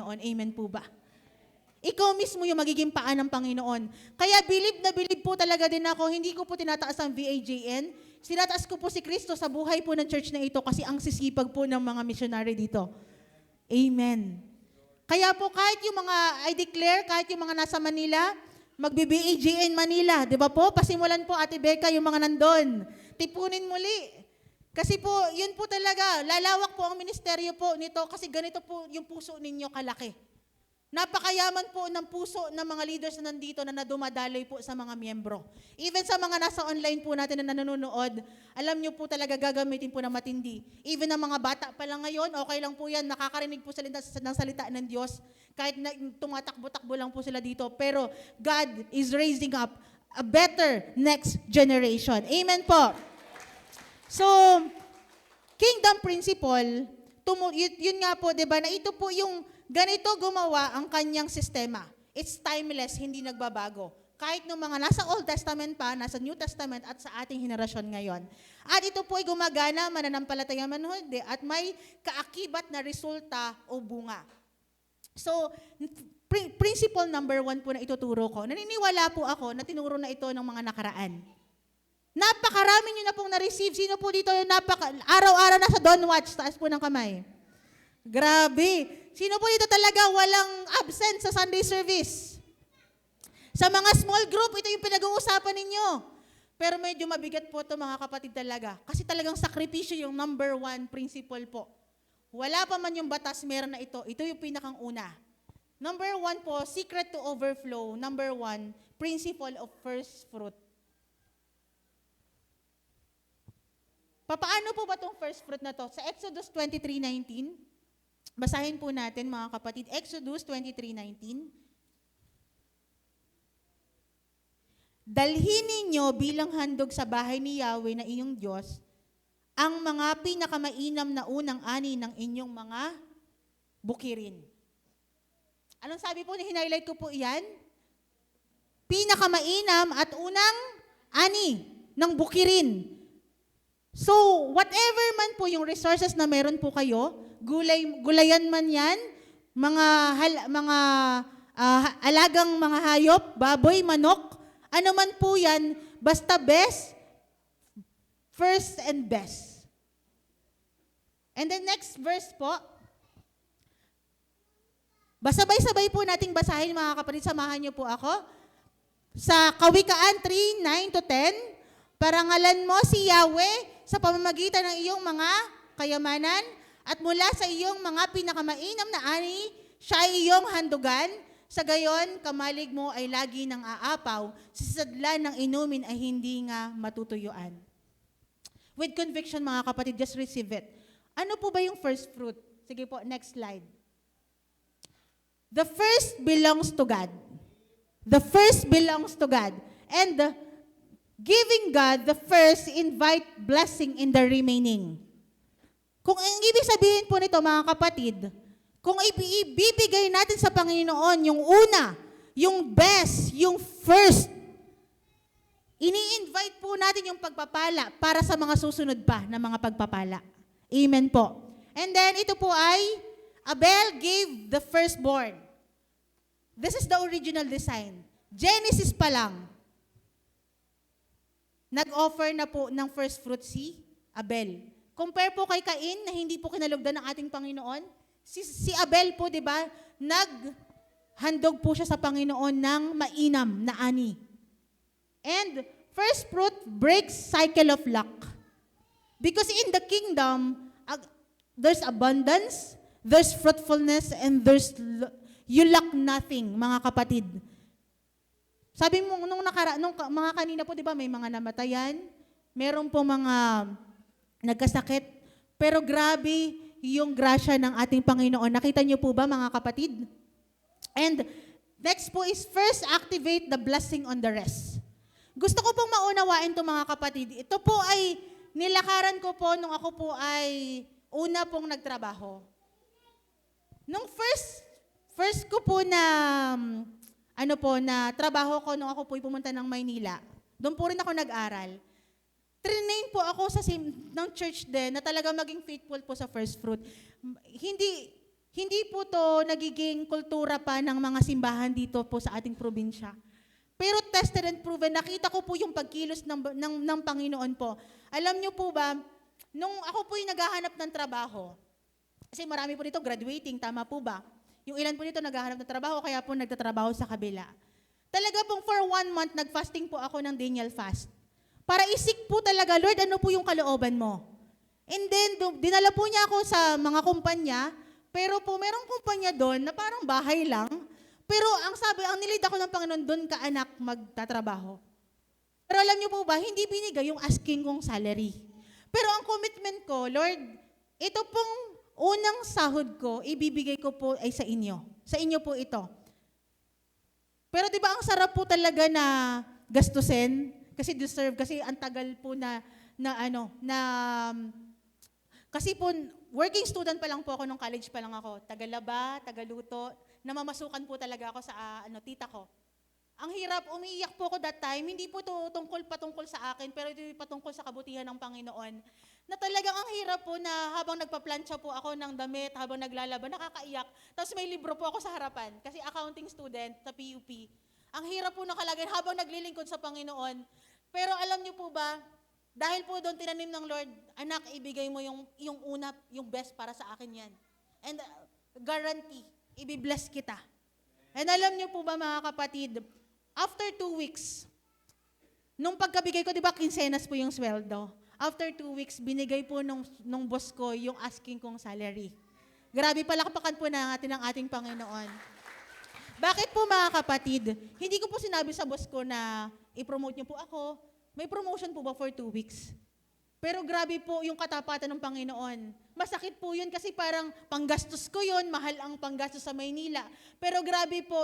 Panginoon. Amen po ba? Ikaw mismo yung magiging paa ng Panginoon. Kaya bilib na bilib po talaga din ako. Hindi ko po tinataas ang VAJN. Sinataas ko po si Kristo sa buhay po ng church na ito kasi ang sisipag po ng mga missionary dito. Amen. Kaya po kahit yung mga, I declare, kahit yung mga nasa Manila, magbi-VAJN Manila. Di ba po? Pasimulan po, Ate Becca, yung mga nandun. Tipunin muli. Kasi po, yun po talaga, lalawak po ang ministeryo po nito kasi ganito po yung puso ninyo kalaki. Napakayaman po ng puso ng mga leaders na nandito na nadumadaloy po sa mga miyembro. Even sa mga nasa online po natin na nanonood, alam nyo po talaga gagamitin po ng matindi. Even ang mga bata pa lang ngayon, okay lang po yan, nakakarinig po sila ng salita ng Diyos, kahit na tumatakbo-takbo lang po sila dito. Pero God is raising up a better next generation. Amen po. So, kingdom principle, yun nga po, diba, na ito po yung ganito gumawa ang kanyang sistema. It's timeless, hindi nagbabago. Kahit nung mga nasa Old Testament pa, nasa New Testament at sa ating henerasyon ngayon. At ito po ay gumagana, mananampalataya man hindi, at may kaakibat na resulta o bunga. So, principle number 1 po na ituturo ko. Naniniwala po ako na tinuro na ito ng mga nakaraan. Napakarami nyo na pong na-receive. Sino po dito yung araw-araw nasa Don't Watch? Taas po ng kamay. Grabe. Sino po dito talaga walang absent sa Sunday service? Sa mga small group, ito yung pinag-uusapan ninyo. Pero medyo mabigat po ito mga kapatid talaga. Kasi talagang sakripisyo yung number 1 principle po. Wala pa man yung batas, meron na ito. Ito yung pinakang una. Number 1 po, secret to overflow. Number 1, principle of first fruit. Paano po ba itong first fruit na to? Sa Exodus 23:19, basahin po natin mga kapatid. Exodus 23:19. Dalhin ninyo bilang handog sa bahay ni Yahweh na iyong Diyos ang mga pinakamainam na unang ani ng inyong mga bukirin. Anong sabi po? Hinighlight ko po iyan? Pinakamainam at unang ani ng bukirin. So, whatever man po yung resources na meron po kayo, gulayan man yan, mga alagang mga hayop, baboy, manok, ano man po yan, basta best, first and best. And then next verse po, basabay-sabay po nating basahin mga kapatid, samahan niyo po ako. Sa Kawikaan 3:9-10, parangalan mo si Yahweh sa pamamagitan ng iyong mga kayamanan at mula sa iyong mga pinakamainam na ani, siya ay iyong handugan. Sa gayon, kamalig mo ay lagi ng aapaw, sa sadlan ng inumin ay hindi nga matutuyuan. With conviction mga kapatid, just receive it. Ano po ba yung first fruit? Sige po, next slide. The first belongs to God. The first belongs to God. And giving God the first invite blessing in the remaining. Kung ang ibig sabihin po nito mga kapatid, kung ibibigay natin sa Panginoon yung una, yung best, yung first, ini-invite po natin yung pagpapala para sa mga susunod pa na mga pagpapala. Amen po. And then ito po ay, Abel gave the firstborn. This is the original design. Genesis pa lang. Nag-offer na po ng first fruit si Abel. Compare po kay Cain na hindi po kinalugdan ng ating Panginoon. Si Abel po, di ba, naghandog po siya sa Panginoon ng mainam na ani. And first fruit breaks cycle of luck. Because in the kingdom, there's abundance, there's fruitfulness, and you lack nothing, mga kapatid. Sabi mo, nung mga kanina po, di ba, may mga namatayan, meron po mga nagkasakit, pero grabe yung grasya ng ating Panginoon. Nakita niyo po ba, mga kapatid? And next po is first activate the blessing on the rest. Gusto ko pong maunawain ito, mga kapatid. Ito po ay nilakaran ko po nung ako po ay una pong nagtrabaho. Nung first ko po na na trabaho ko nung ako po pumunta ng Maynila. Doon po rin ako nag-aral. Trinain po ako ng church din na talaga maging faithful po sa first fruit. hindi po to nagiging kultura pa ng mga simbahan dito po sa ating probinsya. Pero tested and proven, nakita ko po yung pagkilos ng Panginoon po. Alam niyo po ba, nung ako po yung naghahanap ng trabaho, kasi marami po dito graduating, tama po ba? Yung ilan po dito naghahanap ng trabaho, kaya po nagtatrabaho sa kabila. Talaga pong for 1 month, nag-fasting po ako ng Daniel fast. Para isik po talaga, Lord, ano po yung kalooban mo? And then, dinala po niya ako sa mga kumpanya, pero po merong kumpanya doon na parang bahay lang. Pero ang sabi, ang nilid ako ng Panginoon, doon ka anak magtatrabaho. Pero alam niyo po ba, hindi binigay yung asking kong salary. Pero ang commitment ko, Lord, ito pong unang sahod ko, ibibigay ko po ay sa inyo. Sa inyo po ito. Pero di ba ang sarap po talaga na gastusin? Kasi deserve, kasi ang tagal po kasi po, working student pa lang po ako nung college pa lang ako. Tagalaba, tagaluto, namamasukan po talaga ako sa tita ko. Ang hirap, umiiyak po ako that time, hindi po ito patungkol sa akin, pero ito patungkol sa kabutihan ng Panginoon. Na talagang ang hirap po na habang nagpa-plancha po ako ng damit, habang naglalaba, nakakaiyak. Tapos may libro po ako sa harapan, kasi accounting student sa PUP. Ang hirap po nakalagay habang naglilingkod sa Panginoon. Pero alam niyo po ba, dahil po doon tinanim ng Lord, anak, ibigay mo yung una, yung best para sa akin yan. And guarantee, ibibless kita. And alam niyo po ba mga kapatid, after 2 weeks, nung pagkabigay ko, di ba, quincenas po yung sweldo. After 2 weeks, binigay po nung boss ko yung asking kong salary. Grabe, palakpakan po natin ang ating Panginoon. Bakit po mga kapatid? Hindi ko po sinabi sa boss ko na i-promote niyo po ako. May promotion po ba for 2 weeks? Pero grabe po yung katapatan ng Panginoon. Masakit po yun kasi parang panggastos ko yun, mahal ang panggastos sa Maynila. Pero grabe po,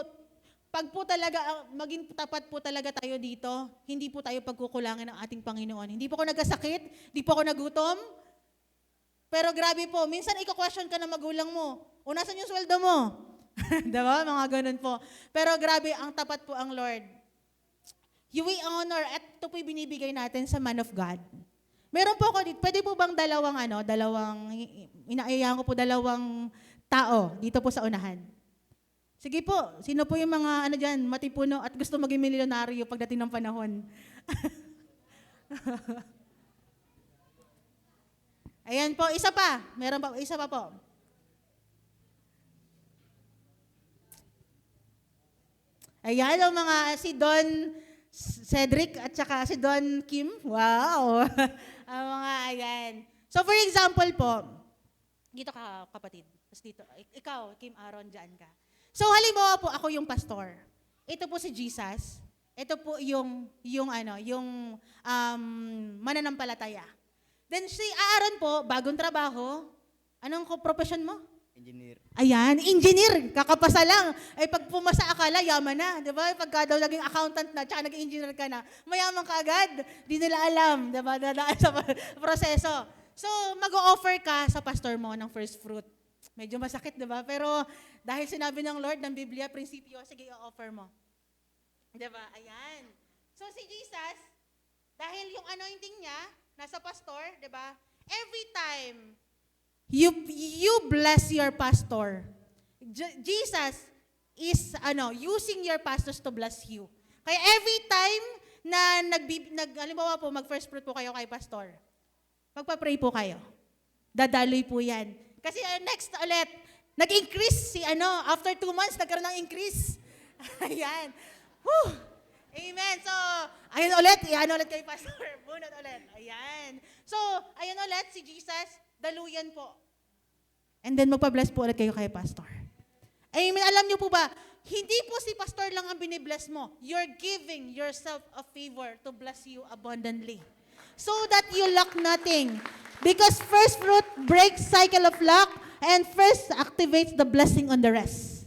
pag po talaga, maging tapat po talaga tayo dito, hindi po tayo pagkukulangin ng ating Panginoon. Hindi po ako nagkasakit, hindi po ako nagutom. Pero grabe po, minsan iko-question ka ng magulang mo, o nasan yung sweldo mo? Diba? Mga ganun po. Pero grabe, ang tapat po ang Lord. You will honor, at ito po'y binibigay natin sa man of God. Meron po ako dito, pwede po bang inaayahan ko po dalawang tao dito po sa unahan. Sige po, sino po yung mga dyan, matipuno at gusto maging milyonaryo pagdating ng panahon? Ayan po, isa pa. Meron pa, isa pa po. Ayan, ang mga si Don Cedric at saka si Don Kim. Wow! Ang mga ayan. So for example po, dito ka kapatid. Tapos dito, ikaw, Kim Aaron, dyan ka. So halimbawa po, ako yung pastor. Ito po si Jesus. Ito po yung mananampalataya. Then si Aaron po, bagong trabaho. Anong profession mo? Engineer. Ayan, engineer, kakapasa lang. Ay pag pumasa akala, yaman na. Di ba? Pagka daw naging accountant na, tsaka naging engineer ka na, mayaman ka agad. Di nila alam, di ba? Dadaan sa proseso. So, mag-o-offer ka sa pastor mo ng first fruit. Medyo masakit, di ba? Pero dahil sinabi ng Lord ng Biblia, prinsipyo, sige, i-offer mo. Di ba? Ayan. So, si Jesus, dahil yung anointing niya, nasa pastor, di ba? Every time, you bless your pastor. Jesus is using your pastors to bless you. Kaya every time na halimbawa po mag-first fruit po kayo kay pastor, magpa-pray po kayo. Dadaloy po 'yan. Kasi next ulit, nag-increase after 2 months nagkaroon ng increase. Ayan. Whew. Amen. So, ayun ulit kay pastor. Bunot ulit. Ayan. So, ayun ulit si Jesus, daluyan po. And then magpa-bless po ulit kayo kay pastor. Amen. Alam niyo po ba, hindi po si pastor lang ang binibless mo. You're giving yourself a favor to bless you abundantly. So that you lack nothing. Because first fruit breaks cycle of lack and first activates the blessing on the rest.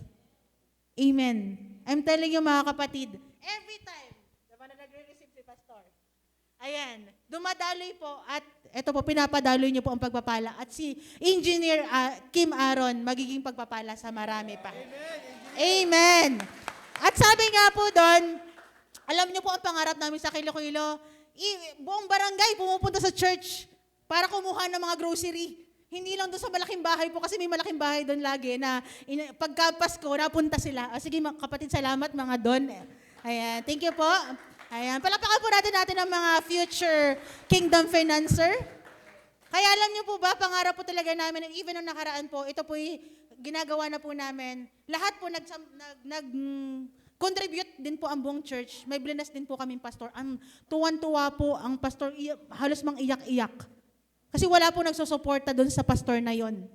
Amen. I'm telling you mga kapatid, every time, diba na nagre-receive si pastor, ayan, dumadaloy po at ito po, pinapadaloy niyo po ang pagpapala. At si Engineer Kim Aaron, magiging pagpapala sa marami pa. Amen. At sabi nga po doon, alam niyo po ang pangarap namin sa Iloilo, buong barangay pumupunta sa church para kumuha ng mga grocery. Hindi lang doon sa malaking bahay po, kasi may malaking bahay doon lagi na pagka Pasko, napunta sila. Sige mga kapatid, salamat mga doon. Ayan, thank you po. Ayan, palapakan po natin ang mga future kingdom financer. Kaya alam niyo po ba, pangarap po talaga namin, and even nung nakaraan po, ito po ginagawa na po namin. Lahat po contribute din po ang buong church. May blinas din po kaming pastor. Ang tuwan-tuwa po ang pastor, halos mang iyak-iyak. Kasi wala po nagsusuporta doon sa pastor na yon.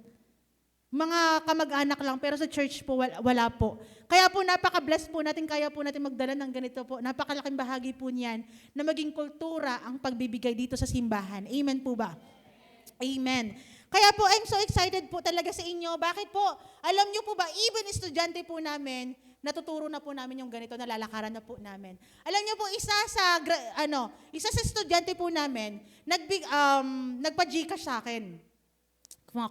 Mga kamag-anak lang, pero sa church po, wala po. Kaya po napaka-bless po natin, kaya po natin magdala ng ganito po. Napakalaking bahagi po niyan na maging kultura ang pagbibigay dito sa simbahan. Amen po ba? Amen. Kaya po, I'm so excited po talaga sa inyo. Bakit po? Alam niyo po ba, even estudyante po namin, natuturo na po namin yung ganito, nalalakaran na po namin. Alam niyo po, isa sa estudyante po namin, nagpa-Gcash sa akin. Mga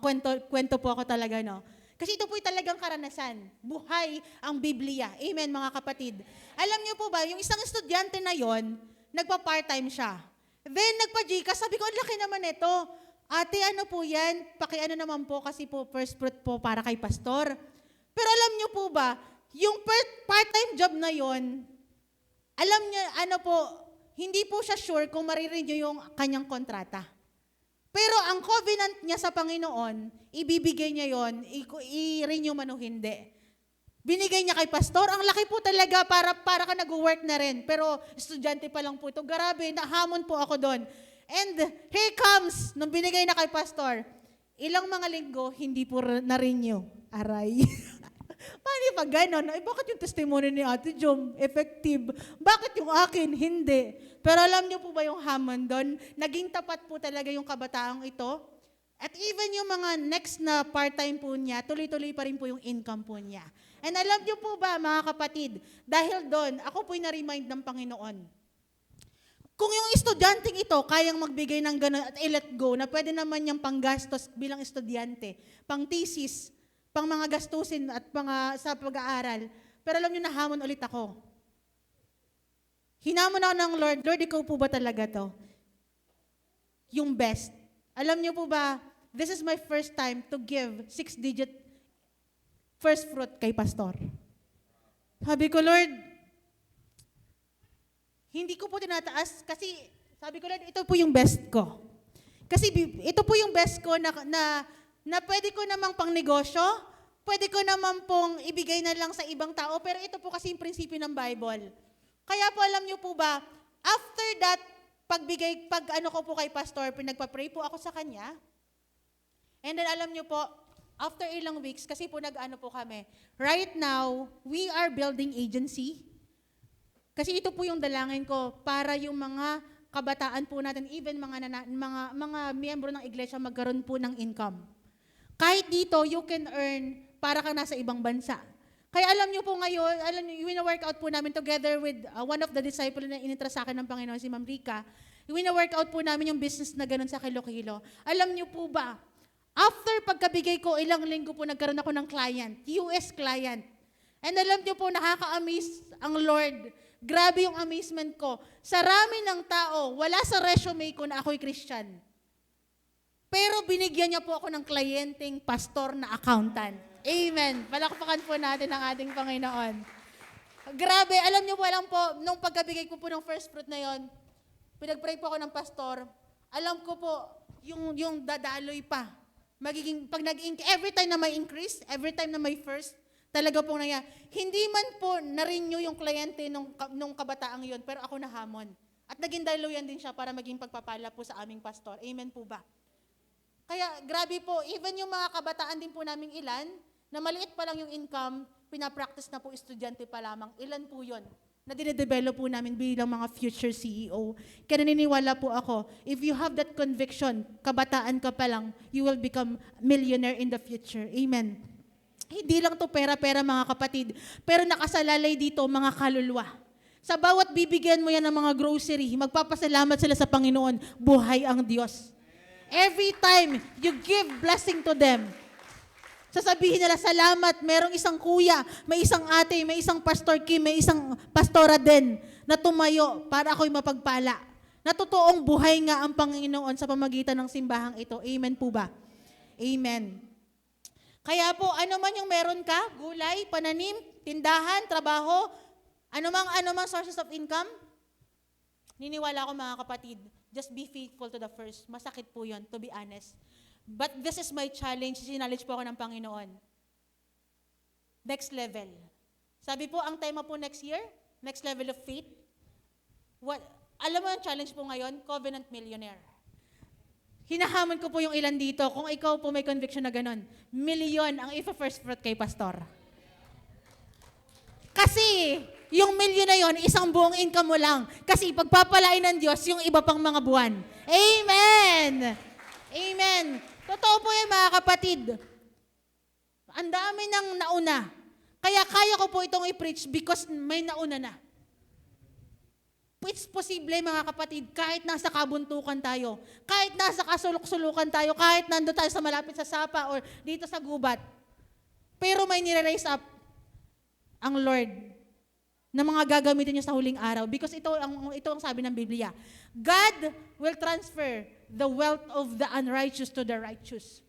kwento po ako talaga, no? Kasi ito po talagang karanasan. Buhay ang Biblia. Amen, mga kapatid. Alam niyo po ba, yung isang estudyante na yon, nagpa-part-time siya. Then, nagpa-Gcash, sabi ko, ang laki naman ito. Ate, ano po yan? Pakiano naman po kasi po first fruit po para kay pastor. Pero alam niyo po ba, yung part-time job na yon, alam niyo, hindi po siya sure kung marirenew yung kanyang kontrata. Pero ang covenant niya sa Panginoon, ibibigay niya yon, i-renew man o hindi. Binigay niya kay pastor, ang laki po talaga para ka nag-work na rin. Pero estudyante pa lang po ito. Grabe, nahamon po ako doon. And here comes, nung binigay na kay pastor, ilang mga linggo, hindi po na-renew. Aray. Paano pag gano'n? Bakit yung testimony ni Ate Jom effective? Bakit yung akin hindi? Pero alam niyo po ba yung hamon doon? Naging tapat po talaga yung kabataang ito. At even yung mga next na part-time po niya, tuloy-tuloy pa rin po yung income po niya. And alam niyo po ba, mga kapatid, dahil doon, ako po'y na-remind ng Panginoon. Kung yung estudyanteng ito kayang magbigay ng gano'n at i-let go, na pwede naman niyang panggastos bilang estudyante, pang thesis, pang mga gastusin at sa pag-aaral. Pero alam niyo, nahamon ulit ako. Hinamon ako ng Lord, Lord, ikaw po ba talaga to? Yung best. Alam niyo po ba, this is my first time to give 6-digit first fruit kay pastor. Sabi ko, Lord, hindi ko po tinataas kasi sabi ko lang, ito po yung best ko. Kasi ito po yung best ko na pwede ko namang pang negosyo, pwede ko naman pong ibigay na lang sa ibang tao, pero ito po kasi yung prinsipyo ng Bible. Kaya po alam niyo po ba, after that, pag ko po kay pastor, pinagpa-pray po ako sa kanya, and then alam niyo po, after ilang weeks, kasi po nag-ano po kami, right now, we are building agency. Kasi ito po yung dalangin ko para yung mga kabataan po natin, even mga miyembro ng iglesia magkaroon po ng income. Kahit dito, you can earn para kang nasa ibang bansa. Kaya alam niyo po ngayon, wina-workout po namin together with one of the disciples na inintra sa akin ng Panginoon, si Ma'am Rica. Wina-workout po namin yung business na ganun sa Kilo-Kilo. Alam niyo po ba, after pagkabigay ko, ilang linggo po nagkaroon ako ng client, US client. And alam niyo po, nakaka-amaze ang Lord. Grabe yung amazement ko. Sa rami ng tao, wala sa resume ko na ako'y Christian. Pero binigyan niya po ako ng kliyenteng pastor na accountant. Amen. Palakpakan po natin ang ating Panginoon. Grabe, alam niyo po lang po, nung pagkabigay ko po ng first fruit na yon, pinag-pray po ako ng pastor, alam ko po, yung dadaloy pa. Every time na may increase, every time na may first, talaga pong hindi man po na-renew yung kliyente nung kabataang yun, pero ako nahamon. At naging daluyan din siya para maging pagpapala po sa aming pastor. Amen po ba? Kaya grabe po, even yung mga kabataan din po naming ilan, na maliit pa lang yung income, pinapractice na po estudyante pa lamang. Ilan po yun? Na dinedevelop po namin bilang mga future CEO. Kaya naniniwala po ako, if you have that conviction, kabataan ka pa lang, you will become millionaire in the future. Amen. Hindi lang to pera-pera mga kapatid, pero nakasalalay dito mga kaluluwa. Sa bawat bibigyan mo yan ng mga grocery, magpapasalamat sila sa Panginoon, buhay ang Diyos. Every time you give blessing to them, sasabihin nila, salamat, merong isang kuya, may isang ate, may isang pastor Kim, may isang pastora din na tumayo para ako'y mapagpala. Na totoong buhay nga ang Panginoon sa pamagitan ng simbahang ito. Amen po ba? Amen. Kaya po, ano man yung meron ka, gulay, pananim, tindahan, trabaho, ano mang sources of income, niniwala ko mga kapatid, just be faithful to the first. Masakit po yun, to be honest. But this is my challenge, sinallage po ako ng Panginoon. Next level. Sabi po, ang tema po next year, next level of faith. Alam mo yung challenge po ngayon? Covenant millionaire. Hinahamon ko po yung ilan dito, kung ikaw po may conviction na ganun, milyon ang first fruit kay pastor. Kasi, yung milyon na yon, isang buong income mo lang. Kasi pagpapalain ng Diyos yung iba pang mga buwan. Amen! Amen! Totoo po yan mga kapatid. Ang dami nang nauna. Kaya kaya ko po itong i-preach because may nauna na. It's posible mga kapatid, kahit nasa kabuntukan tayo, kahit nasa kasulok-sulukan tayo, kahit nando tayo sa malapit sa sapa or dito sa gubat, pero may nire-raise up ang Lord na mga gagamitin niya sa huling araw. Because ito ang sabi ng Biblia. God will transfer the wealth of the unrighteous to the righteous.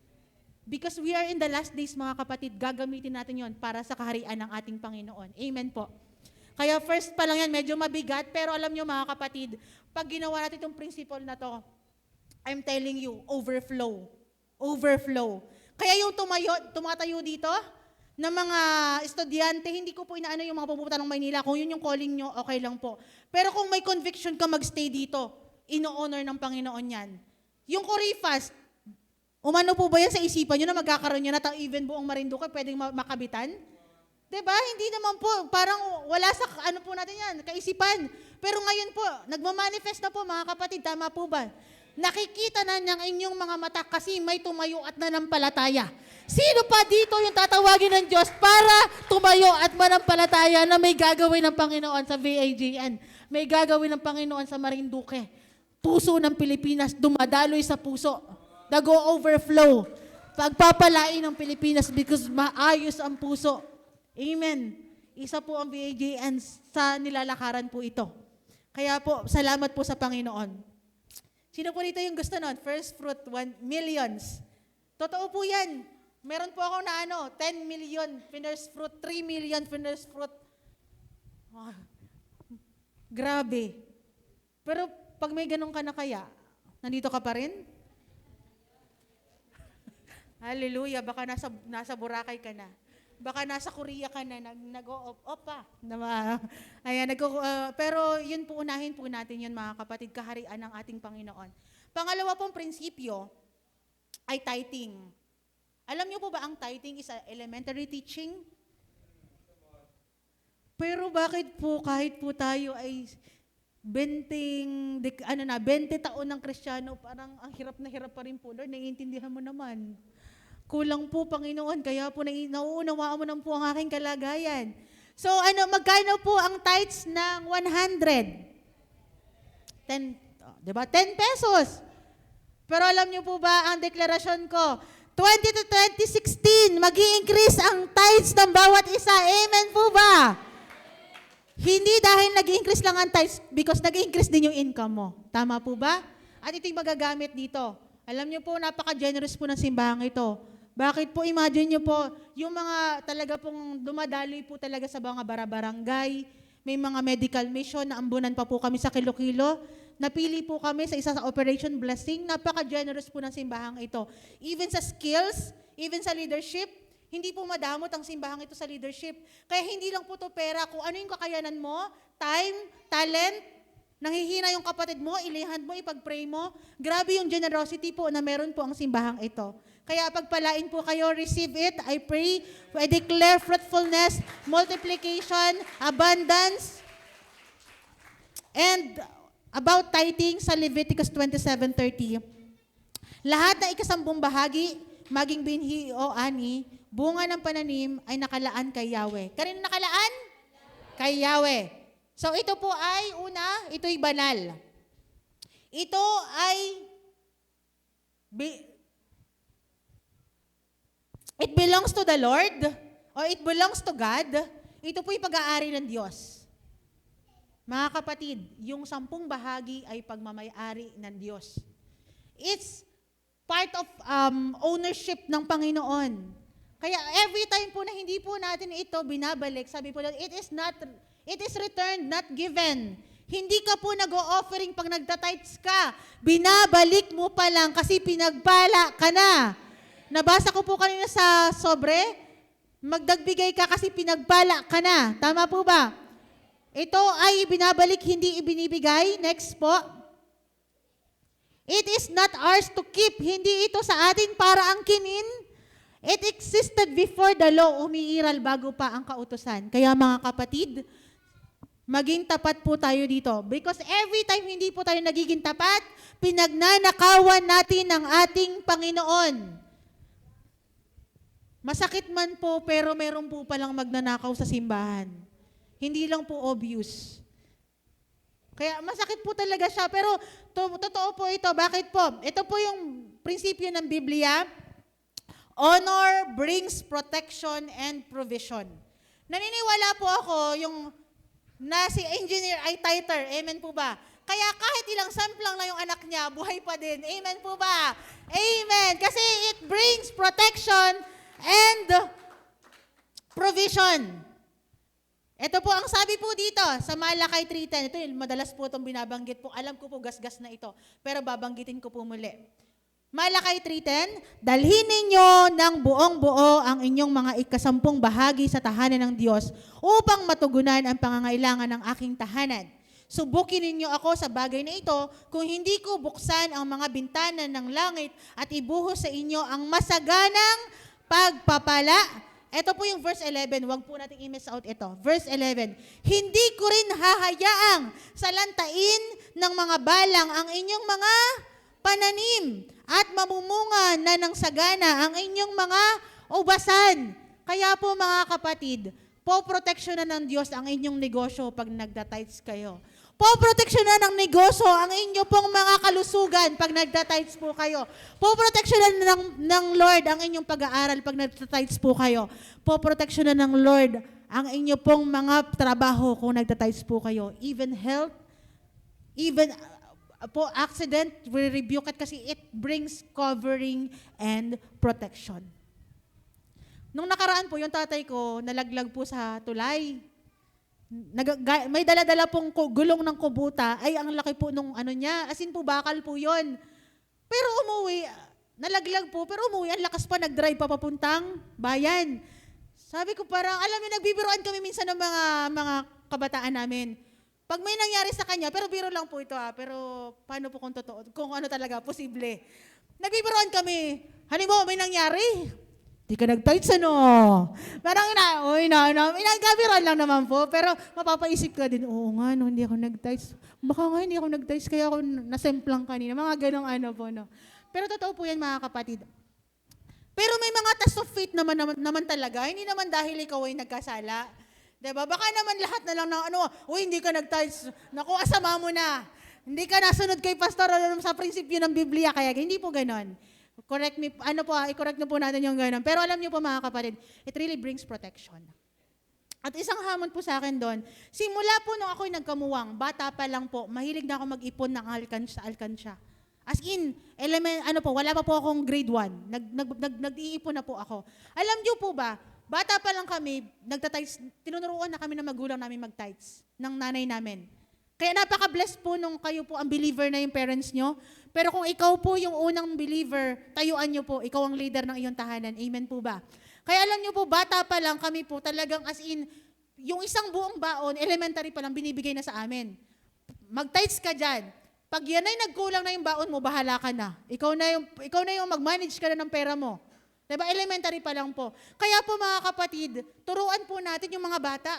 Because we are in the last days mga kapatid, gagamitin natin yon para sa kaharian ng ating Panginoon. Amen po. Kaya first pa lang yan, medyo mabigat, pero alam nyo mga kapatid, pag ginawa natin itong principle na to, I'm telling you, overflow. Overflow. Kaya yung tumatayo dito, na mga estudyante, hindi ko po inaano yung mga pupunta ng Maynila. Kung yun yung calling nyo, okay lang po. Pero kung may conviction ka magstay dito, ino-honor ng Panginoon yan. Yung Corifas, umano po ba yan sa isipan nyo na magkakaroon nyo na even buong Marinduque pwedeng makabitan? Diba? Hindi naman po, parang wala sa, ano po natin yan, kaisipan. Pero ngayon po, nagmamanifest na po mga kapatid, tama po ba? Nakikita na ng inyong mga mata kasi may tumayo at nanampalataya. Sino pa dito yung tatawagin ng Diyos para tumayo at manampalataya na may gagawin ng Panginoon sa VAJN? May gagawin ng Panginoon sa Marinduque. Puso ng Pilipinas, dumadaloy sa puso. Nag-overflow. Pagpapalain ng Pilipinas because maayos ang puso. Amen. Isa po ang VAJN sa nilalakaran po ito. Kaya po, salamat po sa Panginoon. Sino po dito yung gusto nun? First fruit, 1 millions. Totoo po yan. Meron po ako na 10 million first fruit, 3 million first fruit. Oh, grabe. Pero pag may ganun ka na kaya, nandito ka pa rin? Hallelujah. Baka nasa Boracay ka na. Baka nasa Korea ka na, nag-o-op pa. Pero yun po, unahin po natin yun mga kapatid, kaharian ng ating Panginoon. Pangalawa pong prinsipyo ay tithing. Alam niyo po ba ang tithing is a elementary teaching? Pero bakit po kahit po tayo ay 20 taon ng Kristiyano, parang ang hirap na hirap pa rin po, Lord, naiintindihan mo naman. Kulang po, Panginoon, kaya po nauunawaan mo naman po ang aking kalagayan. So, magkano po ang tithes ng 100? 10 pesos. Pero alam niyo po ba ang deklarasyon ko? 20 to 2016, mag-i-increase ang tithes ng bawat isa. Amen po ba? Hindi dahil nag-i-increase lang ang tithes because nag-i-increase din yung income mo. Tama po ba? At ito'y magagamit dito. Alam niyo po, napaka-generous po ng simbahang ito. Bakit po, imagine nyo po, yung mga talaga pong dumadaloy po talaga sa mga barangay, may mga medical mission, naambunan pa po kami sa kilo-kilo, napili po kami sa isa sa Operation Blessing, napaka-generous po ng simbahang ito. Even sa skills, even sa leadership, hindi po madamot ang simbahang ito sa leadership. Kaya hindi lang po to pera, kung ano yung kakayanan mo, time, talent, nanghihina yung kapatid mo, ilihand mo, ipag-pray mo. Grabe yung generosity po na meron po ang simbahang ito. Kaya pagpalain po kayo, receive it. I pray, I declare fruitfulness, multiplication, abundance. And about tithing sa Leviticus 27:30, lahat na ikasambung bahagi, maging binhi o ani, bunga ng pananim ay nakalaan kay Yahweh. Kanino nakalaan? Kay Yahweh. So ito po ay, una, ito'y banal. Ito ay, it belongs to the Lord, or it belongs to God. Ito po'y pag-aari ng Diyos. Mga kapatid, yung 10 bahagi ay pagmamay-ari ng Diyos. It's part of ownership ng Panginoon. Kaya every time po na hindi po natin ito binabalik, sabi po, it is returned, not given. Hindi ka po nag-o-offering pag nagtatites ka. Binabalik mo pa lang kasi pinagpala ka na. Nabasa ko po kanina sa sobre, magdagbigay ka kasi pinagpala ka na. Tama po ba? Ito ay binabalik, hindi ibinibigay. Next po. It is not ours to keep. Hindi ito sa atin para angkinin. It existed before the law. Umiiral bago pa ang kautusan. Kaya mga kapatid, maging tapat po tayo dito. Because every time hindi po tayo nagiging tapat, pinagnanakawan natin ang ating Panginoon. Masakit man po, pero meron po palang magnanakaw sa simbahan. Hindi lang po obvious. Kaya masakit po talaga siya, pero totoo po ito. Bakit po? Ito po yung prinsipyo ng Biblia. Honor brings protection and provision. Naniniwala po ako yung na si engineer ay tighter. Amen po ba? Kaya kahit ilang samplang na yung anak niya, buhay pa din. Amen po ba? Amen. Kasi it brings protection and provision. Ito po ang sabi po dito sa Malakay 3:10. Ito yung madalas po itong binabanggit po. Alam ko po gasgas na ito. Pero babanggitin ko po muli. Malakay 3:10, dalhin ninyo ng buong-buo ang inyong mga ikasampung bahagi sa tahanan ng Diyos upang matugunan ang pangangailangan ng aking tahanan. Subukin ninyo ako sa bagay na ito kung hindi ko buksan ang mga bintana ng langit at ibuhos sa inyo ang masaganang pagpapala. Ito po yung verse 11. Huwag po natin i-miss out ito. Verse 11. Hindi ko rin hahayaang salantain ng mga balang ang inyong mga pananim at mamumunga na ng sagana ang inyong mga ubasan. Kaya po mga kapatid, poproteksyonan ng Diyos ang inyong negosyo pag nagda-tithes kayo. Poproteksyonan ng negosyo ang inyong pong mga kalusugan pag nagda-tithes po kayo. Poproteksyonan ng Lord ang inyong pag-aaral pag nagda-tithes po kayo. Poproteksyonan ng Lord ang inyong pong mga trabaho kung nagda-tithes po kayo. Even health, even po accident, we rebuke it kasi it brings covering and protection. Nung nakaraan po, yung tatay ko, nalaglag po sa tulay. May dala-dala pong gulong ng kubuta. Ay, ang laki po nung ano niya. As in po, bakal po yon. Pero umuwi, nalaglag po, pero umuwi, ang lakas pa, nag-drive pa papuntang bayan. Sabi ko parang, alam mo, nagbibiroan kami minsan ng mga kabataan namin. Pag may nangyari sa kanya, pero biro lang po ito pero paano po kung totoo, kung ano talaga, posible. Nagbibiroan kami, halimbawa may nangyari, di ka nag-tights ano. Parang nagbibiroan lang naman po, pero mapapaisip ka din, oo nga, no, hindi ako nag-tights. Baka nga hindi ako nag-tights, kaya ako nasemplang kanina. Mga ganong ano po, no. Pero totoo po yan mga kapatid. Pero may mga test of faith naman talaga, hindi naman dahil ikaw ay nagkasala. Diba? Baka naman lahat na lang ng hindi ka nag-tithes, naku, asama mo na. Hindi ka nasunod kay pastor sa prinsipyo ng Biblia, kaya hindi po ganon. Correct me, i-correct na po natin yung ganon. Pero alam niyo po mga kapatid, it really brings protection. At isang hamon po sa akin doon, simula po nung ako'y nagkamuwang, bata pa lang po, mahilig na ako mag-ipon ng alkansya. As in, wala pa po akong grade 1. Nag-iipon na po ako. Alam niyo po ba, bata pa lang kami, tinunuruan na kami ng magulang namin mag-tithes, ng nanay namin. Kaya napaka-blessed po nung kayo po ang believer na yung parents nyo. Pero kung ikaw po yung unang believer, tayuan nyo po, ikaw ang leader ng iyong tahanan. Amen po ba? Kaya alam nyo po, bata pa lang kami po, talagang as in, yung isang buong baon, elementary pa lang, binibigay na sa amin. Mag-tithes ka dyan. Pag yan ay nagkulang na yung baon mo, bahala ka na. Ikaw na yung mag-manage ka na ng pera mo. Diba? Elementary pa lang po. Kaya po mga kapatid, turuan po natin yung mga bata.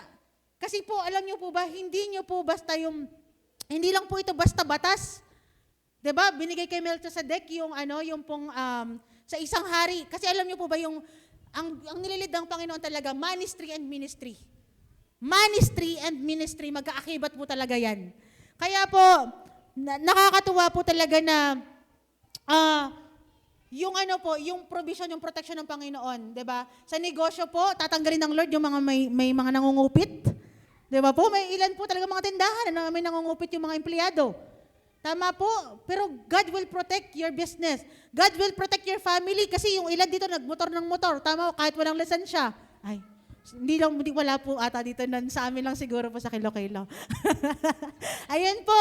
Kasi po, alam nyo po ba, hindi lang po ito basta batas. Diba? Binigay kay Melchizedek yung sa isang hari. Kasi alam nyo po ba ang nililid ng Panginoon talaga, ministry and ministry. Ministry and ministry, magkaakibat po talaga yan. Kaya po, nakakatuwa po talaga na, yung provision, yung protection ng Panginoon, 'di ba? Sa negosyo po, tatanggalin ng Lord yung mga may mga nangungupit. 'Di ba po? May ilan po talaga mga tindahan na may nangungupit yung mga empleyado. Tama po, pero God will protect your business. God will protect your family kasi yung ilan dito nagmotor ng motor. Tama, kahit walang lisensya. Ay, hindi wala po ata dito sa amin lang siguro po sa Kilo-Kilo. Ayun po,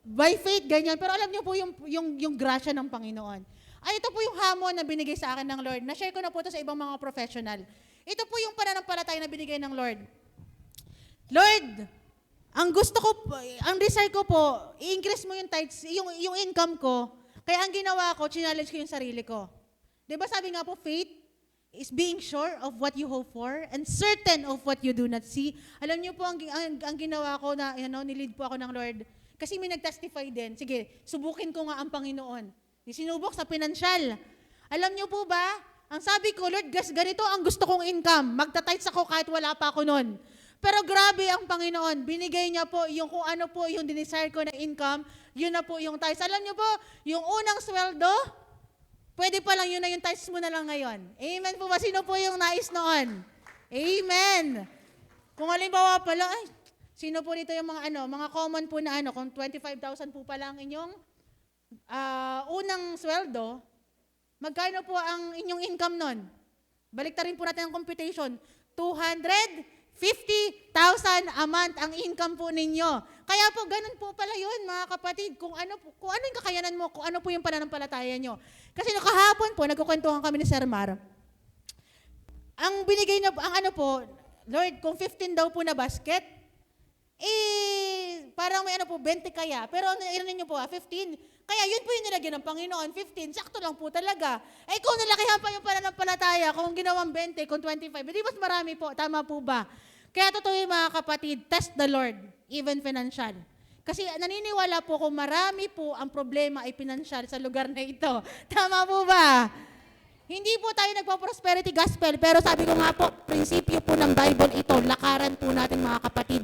by faith, ganyan. Pero alam niyo po yung grasya ng Panginoon. Ay, ito po yung hamon na binigay sa akin ng Lord. Na-share ko na po ito sa ibang mga professional. Ito po yung pananampalataya na binigay ng Lord. Lord, ang gusto ko, ang desire ko po, i-increase mo yung tithes, yung income ko. Kaya ang ginawa ko, challenge ko yung sarili ko. Diba sabi nga po, faith is being sure of what you hope for and certain of what you do not see. Alam niyo po, ang ginawa ko na, nilid po ako ng Lord. Kasi may nag-testify din. Sige, subukin ko nga ang Panginoon. Sinubok sa pinansyal. Alam niyo po ba, ang sabi ko, Lord, ganito ang gusto kong income. Magta-tithes ako kahit wala pa ako nun. Pero grabe ang Panginoon, binigay niya po yung kung ano po yung dinesire ko na income, yun na po yung tithes. Alam niyo po, yung unang sweldo, pwede pa lang yun na yung tithes mo na lang ngayon. Amen po ba? Sino po yung nais noon? Amen. Kung halimbawa pala, sino po dito yung mga common po na kung 25,000 po pala ang inyong unang sweldo, magkano po ang inyong income nun? Baliktarin po natin ang computation. 250,000 a month ang income po ninyo. Kaya po, ganun po pala yun, mga kapatid. Kung ano yung kakayanan mo, kung ano po yung pananampalataya nyo. Kasi kahapon po, nagkukwentuhan kami ni Sir Mar. Ang binigay na, Lord, kung 15 daw po na basket, parang may 20 kaya. Pero ilan ninyo po, 15. Kaya yun po yung nilagyan ng Panginoon, 15. Sakto lang po talaga. Kung nalakihan pa yung pananampalataya, kung ginawang 20, kung 25, di mas marami po. Tama po ba? Kaya totoo yung mga kapatid, test the Lord, even financial. Kasi naniniwala po kung marami po ang problema ay financial sa lugar na ito. Tama po ba? Hindi po tayo nagpo-prosperity gospel, pero sabi ko nga po, prinsipyo po ng Bible ito, lakaran po natin mga kapatid.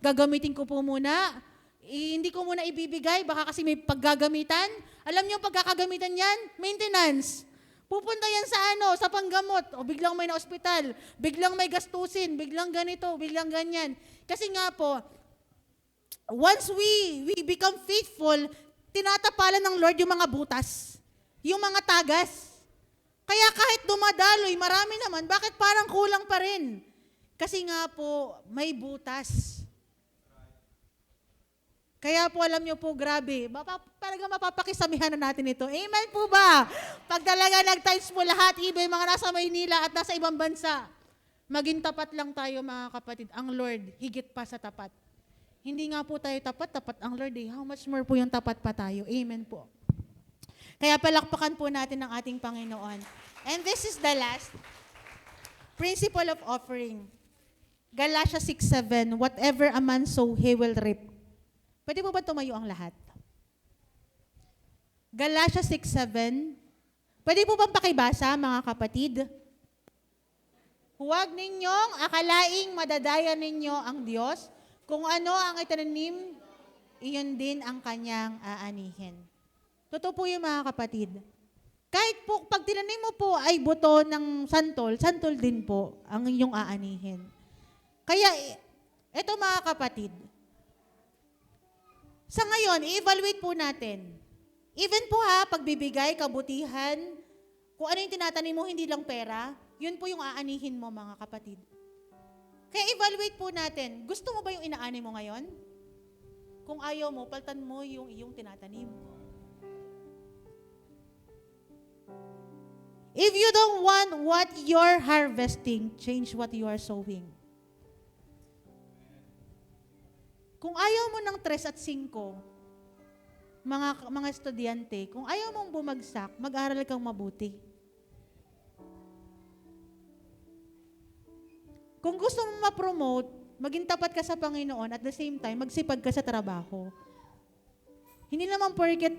Gagamitin ko po muna. Hindi ko muna ibibigay, baka kasi may paggagamitan. Alam niyo ang pagkakagamitan yan? Maintenance. Pupunta yan sa panggamot. O biglang may na-ospital, biglang may gastusin, biglang ganito, biglang ganyan. Kasi nga po, once we become faithful, tinatapalan ng Lord yung mga butas, yung mga tagas. Kaya kahit dumadaloy, marami naman, bakit parang kulang pa rin? Kasi nga po, may butas. Kaya po, alam nyo po, grabe, talaga mapapakisamihan na natin ito. Amen po ba? Pag talaga nag-times mo lahat, iba yung mga nasa Maynila at nasa ibang bansa, maging tapat lang tayo mga kapatid. Ang Lord, higit pa sa tapat. Hindi nga po tayo tapat ang Lord eh. How much more po yung tapat pa tayo? Amen po. Kaya palakpakan po natin ang ating Panginoon. And this is the last principle of offering. Galatians 6:7, whatever a man sow, he will reap. Pwede po ba tumayo ang lahat? Galatians 6:7. Pwede po bang pakibasa, mga kapatid? Huwag ninyong akalaing madadaya ninyo ang Diyos. Kung ano ang itinanim, iyon din ang kanyang aanihin. Totoo po yung mga kapatid. Kahit po, pag tinanim mo po ay buto ng santol, santol din po ang inyong aanihin. Kaya, eto mga kapatid, sa ngayon, i-evaluate po natin. Even po pagbibigay, kabutihan, kung ano yung tinatanim mo, hindi lang pera, yun po yung aanihin mo mga kapatid. Kaya evaluate po natin, gusto mo ba yung inaani mo ngayon? Kung ayaw mo, paltan mo yung iyong tinatanim. If you don't want what you're harvesting, change what you are sowing. Kung ayaw mo ng 3 at 5, mga estudyante, kung ayaw mong bumagsak, mag-aral kang mabuti. Kung gusto mong ma-promote, maging tapat ka sa Panginoon at the same time, magsipag ka sa trabaho. Hindi naman porket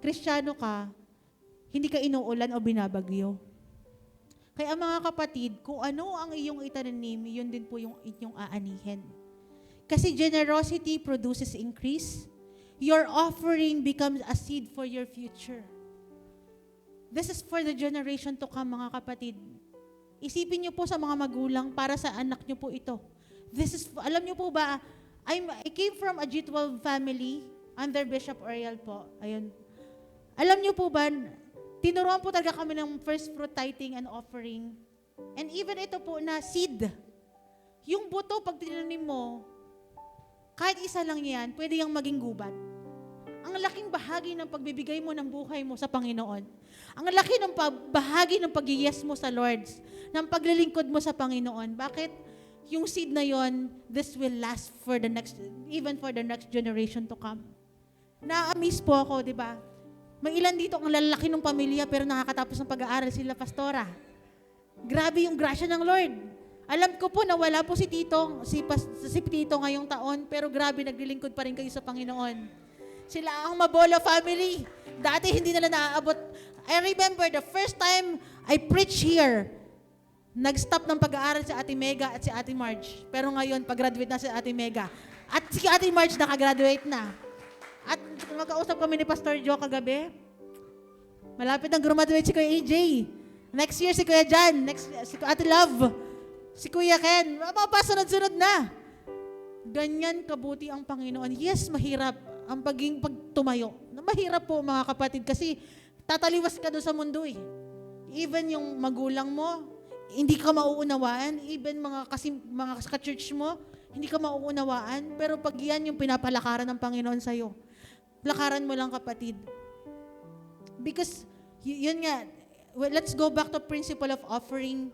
Kristiyano ka, hindi ka inuulan o binabagyo. Kaya mga kapatid, kung ano ang iyong itananim, yun din po yung inyong aanihin. Kasi generosity produces increase. Your offering becomes a seed for your future. This is for the generation to come, mga kapatid. Isipin niyo po sa mga magulang, para sa anak niyo po ito. Alam niyo po ba, I came from a G12 family, under Bishop Oriel po. Ayun. Alam niyo po ba, tinuruan po talaga kami ng first fruit tithing and offering. And even ito po na seed. Yung buto, pag tinanim mo, kahit isa lang yan, pwede yung maging gubat. Ang laking bahagi ng pagbibigay mo ng buhay mo sa Panginoon. Ang laki ng bahagi ng pag-yes mo sa Lord, ng paglilingkod mo sa Panginoon. Bakit? Yung seed na yon, this will last for the next, even for the next generation to come. Na-amaze po ako, di ba? May ilan dito ang lalaki ng pamilya pero nakakatapos ng pag-aaral sila, pastora. Grabe yung grasya ng Lord. Alam ko po na wala po si Tito ngayong taon, pero grabe, naglilingkod pa rin kayo sa Panginoon. Sila ang Mabolo family. Dati hindi nila naaabot. I remember the first time I preached here, nag-stop ng pag-aaral si Ate Mega at si Ate Marge. Pero ngayon, pag-graduate na si Ate Mega. At si Ate Marge nakagraduate na. At magkausap kami ni Pastor Joe kagabi. Malapit nang graduate si Kuya AJ. Next year si Kuya Jan. Si Ate Love. Si Kuya Ken. Sunod-sunod na. Ganyan kabuti ang Panginoon. Yes, mahirap ang pagtumayo. Mahirap po mga kapatid kasi tataliwas ka doon sa mundo eh. Even yung magulang mo, hindi ka mauunawaan. Even mga ka-church mo, hindi ka mauunawaan. Pero pag yan yung pinapalakaran ng Panginoon sa'yo, lakaran mo lang kapatid. Because, yun nga, let's go back to principle of offering.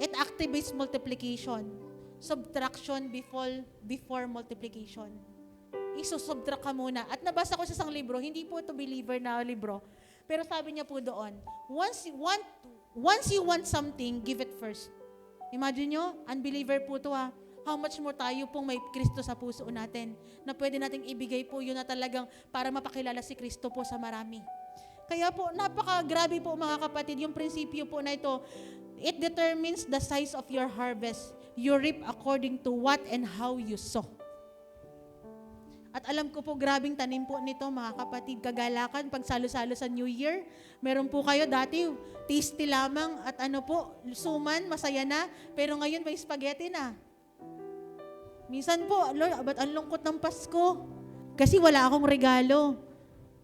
It activates multiplication. Subtraction before multiplication. Isusubtract ka muna. At nabasa ko sa isang libro, hindi po ito believer na libro, pero sabi niya po doon, once you want something, give it first. Imagine nyo, unbeliever po ito ha. How much more tayo pong may Kristo sa puso natin na pwede nating ibigay po yun na talagang para mapakilala si Kristo po sa marami. Kaya po, napakagrabe po mga kapatid, yung prinsipyo po na ito, it determines the size of your harvest. You reap according to what and how you sow. At alam ko po, grabing tanim po nito mga kapatid, kagalakan, pagsalo-salo sa New Year. Meron po kayo dati, tasty lamang at suman, masaya na, pero ngayon may spaghetti na. Minsan po, Lord, ba't ang lungkot ng Pasko? Kasi wala akong regalo.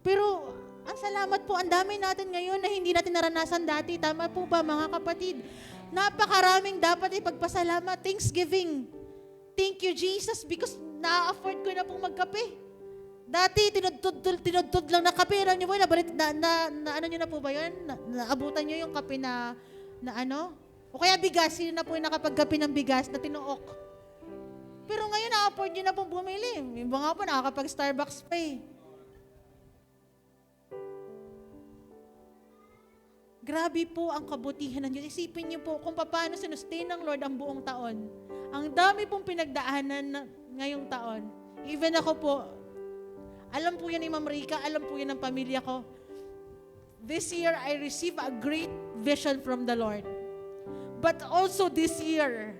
Pero, ang salamat po, ang dami natin ngayon na hindi natin naranasan dati. Tama po ba mga kapatid? Napakaraming dapat ipagpasalamat. Thanksgiving. Thank you, Jesus, because na-afford ko na pong magkape. Dati, tinudtod lang na kape. Alam niyo po, ano niyo na po ba yun? Naabutan niyo yung kape na ano? O kaya bigas, sino na po yung nakapagkape ng bigas na tinuok? Pero ngayon, na-afford niyo na pong bumili. Iba nga po, nakakapag-Starbucks pa eh. Grabe po ang kabutihan ng Diyos. Isipin niyo po kung paano sinustain ng Lord ang buong taon. Ang dami pong pinagdaanan ngayong taon. Even ako po, alam po yan ni Ma'am Rica, alam po yan ng pamilya ko. This year, I received a great vision from the Lord. But also this year,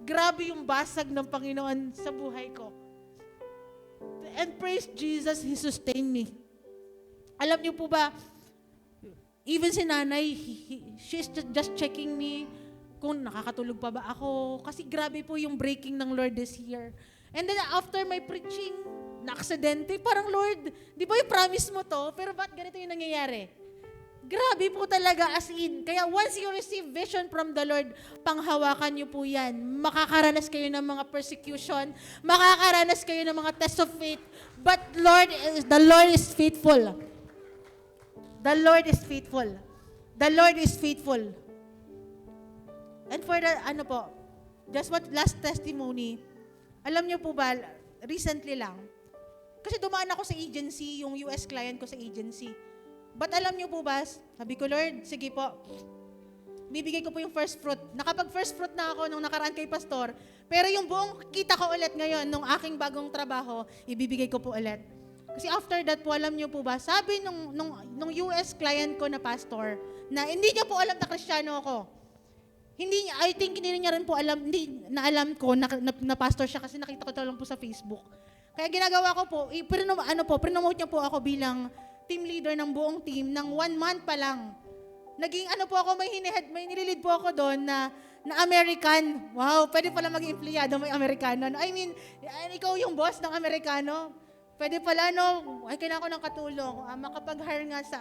grabe yung basag ng Panginoon sa buhay ko. And praise Jesus, He sustained me. Alam niyo po ba, even si nanay, she's just checking me kung nakakatulog pa ba ako. Kasi grabe po yung breaking ng Lord this year. And then after my preaching, na-aksidente, parang Lord, di ba yung promise mo to? Pero ba't ganito yung nangyayari? Grabe po talaga as in. Kaya once you receive vision from the Lord, panghawakan niyo po yan. Makakaranas kayo ng mga persecution. Makakaranas kayo ng mga test of faith. But the Lord is faithful. The Lord is faithful. The Lord is faithful. And for the, just what last testimony, alam niyo po ba, recently lang, kasi dumaan ako sa agency, yung US client ko sa agency. But alam niyo po ba, sabi ko, Lord, sige po, bibigay ko po yung first fruit. Nakapag first fruit na ako nung nakaraan kay Pastor, pero yung buong kita ko ulit ngayon, nung aking bagong trabaho, ibibigay ko po ulit. Kasi after that po, alam niyo po ba, sabi nung US client ko na pastor, na hindi niya po alam na Kristiyano ako. I think hindi niya rin po alam, hindi na alam ko na pastor siya kasi nakita ko ito lang po sa Facebook. Kaya ginagawa ko po, prinomote niya po ako bilang team leader ng buong team ng 1 month pa lang. Naging po ako, may nililid po ako doon na na American. Wow, pwede pala maging empleyado may Amerikano. I mean, ikaw yung boss ng Amerikano. Pwede pala, no? Ay, kailangan ko ng katulong. Makapag-hire nga sa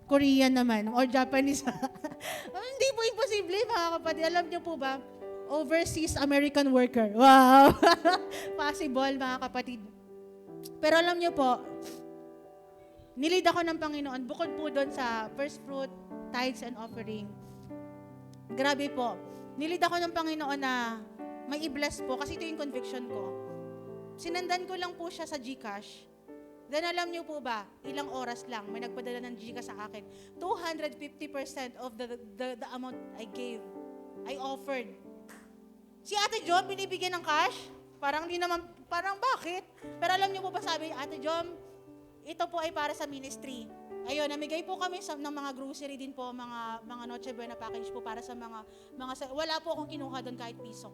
Korean naman, or Japanese. Hindi po imposible, mga kapatid. Alam niyo po ba? Overseas American worker. Wow! Possible, mga kapatid. Pero alam niyo po, nilid ako ng Panginoon, bukod po doon sa first fruit, tithes and offering. Grabe po. Nilid ako ng Panginoon na may i-bless po, kasi ito yung conviction ko. Sinandan ko lang po siya sa GCash. Then alam niyo po ba, ilang oras lang, may nagpadala ng GCash sa akin. 250% of the amount I gave, I offered. Si Ate Jom, binibigyan ng cash? Parang di naman, parang bakit? Pero alam niyo po ba sabi, Ate Jom, ito po ay para sa ministry. Ayun, namigay po kami ng mga grocery din po, mga Noche Buena package po para sa wala po akong kinuha doon kahit piso.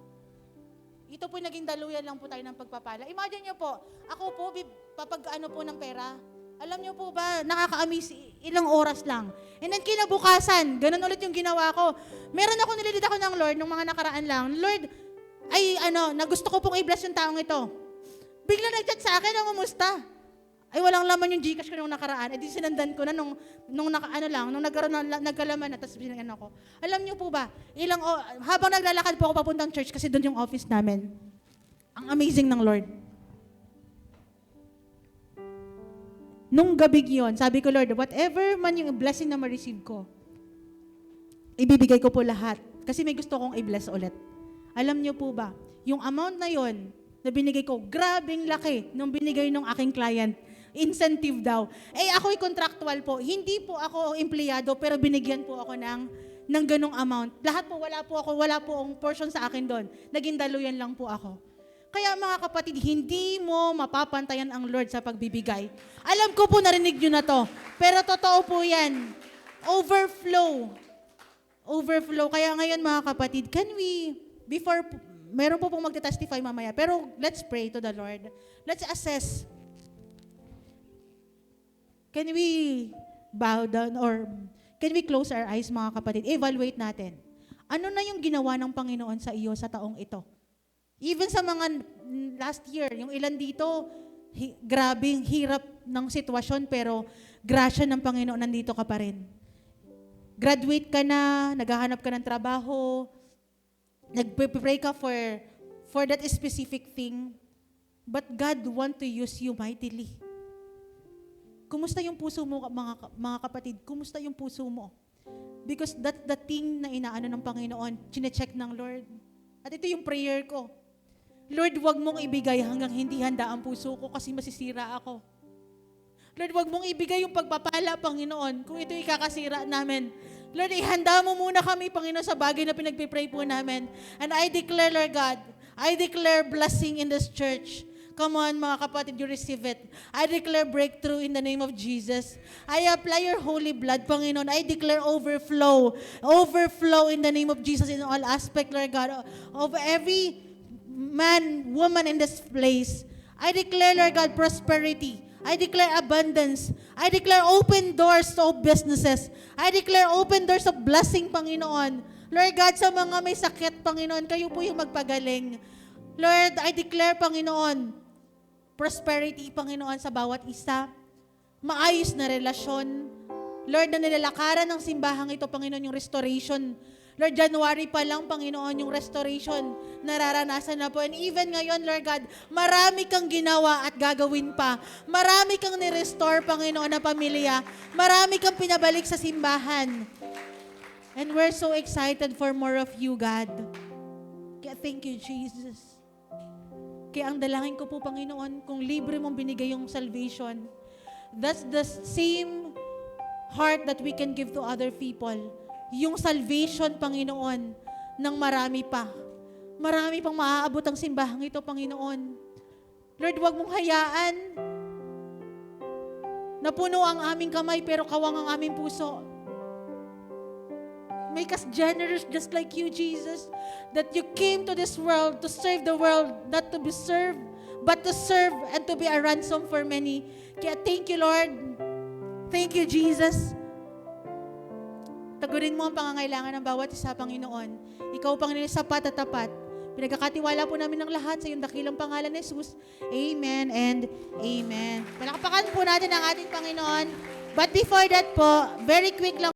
Ito po naging daluyan lang po tayo ng pagpapala. Imagine niyo po, ako po, papag-ano po ng pera. Alam niyo po ba, nakaka-amaze, ilang oras lang. And then kinabukasan, ganun ulit yung ginawa ko. Meron ako nililid ako ng Lord, nung mga nakaraan lang. Lord, na gusto ko pong i-bless yung taong ito. Bigla nag-chat sa akin, kumusta? Ay, walang laman yung Gcash ko nung nakaraan. Di sinandan ko na nung nagkalaman na, tapos binigyan ako. Alam niyo po ba, habang naglalakad po ako papuntang church, kasi doon yung office namin, ang amazing ng Lord. Nung gabig yun, sabi ko, Lord, whatever man yung blessing na ma-receive ko, ibibigay ko po lahat. Kasi may gusto kong i-bless ulit. Alam niyo po ba, yung amount na yon na binigay ko, grabing laki nung binigay ng aking client. Incentive daw. Ako'y contractual po. Hindi po ako empleyado, pero binigyan po ako ng ganong amount. Lahat po, wala po ang portion sa akin doon. Naging daluyan lang po ako. Kaya mga kapatid, hindi mo mapapantayan ang Lord sa pagbibigay. Alam ko po, narinig nyo na to. Pero totoo po yan. Overflow. Overflow. Kaya ngayon mga kapatid, meron po pong magte-testify mamaya, pero let's pray to the Lord. Let's assess. Can we bow down or can we close our eyes, mga kapatid? Evaluate natin. Ano na yung ginawa ng Panginoon sa iyo sa taong ito? Even sa mga last year, yung ilan dito, grabing hirap ng sitwasyon, pero grasya ng Panginoon, nandito ka pa rin. Graduate ka na, naghahanap ka ng trabaho, nagpe-pray ka for that specific thing, but God want to use you mightily. Kumusta yung puso mo, mga kapatid? Kumusta yung puso mo? Because that's the thing na inaano ng Panginoon, chine-check ng Lord. At ito yung prayer ko. Lord, wag mong ibigay hanggang hindi handa ang puso ko kasi masisira ako. Lord, wag mong ibigay yung pagpapala, Panginoon, kung ito ikakasira namin. Lord, ihanda mo muna kami, Panginoon, sa bagay na pinagpipray po namin. And I declare, Lord God, I declare blessing in this church. Come on, mga kapatid, you receive it. I declare breakthrough in the name of Jesus. I apply your holy blood, Panginoon. I declare overflow. Overflow in the name of Jesus in all aspects, Lord God, of every man, woman in this place. I declare, Lord God, prosperity. I declare abundance. I declare open doors to businesses. I declare open doors of blessing, Panginoon. Lord God, sa mga may sakit, Panginoon, kayo po yung magpagaling. Lord, I declare, Panginoon, prosperity, Panginoon, sa bawat isa. Maayos na relasyon. Lord, na nilalakaran ng simbahang ito, Panginoon, yung restoration. Lord, January pa lang, Panginoon, yung restoration, nararanasan na po. And even ngayon, Lord God, marami kang ginawa at gagawin pa. Marami kang nirestore, Panginoon, na pamilya. Marami kang pinabalik sa simbahan. And we're so excited for more of you, God. Kaya thank you, Jesus. Kaya ang dalangin ko po, Panginoon, kung libre mong binigay yung salvation, that's the same heart that we can give to other people. Yung salvation, Panginoon, ng marami pa. Marami pang maaabot ang simbahang ito, Panginoon. Lord, huwag mong hayaan na puno ang aming kamay pero kawang ang aming puso. Make us generous just like you, Jesus, that you came to this world to serve the world, not to be served, but to serve and to be a ransom for many. Kaya thank you, Lord. Thank you, Jesus. Tagurin mo ang pangangailangan ng bawat isa, Panginoon. Ikaw, Panginoon, sapat at tapat. Pinagkakatiwala po namin ng lahat sa iyong dakilang pangalan ni Jesus. Amen and amen. Palakpakan po natin ang ating Panginoon. But before that po, very quick lang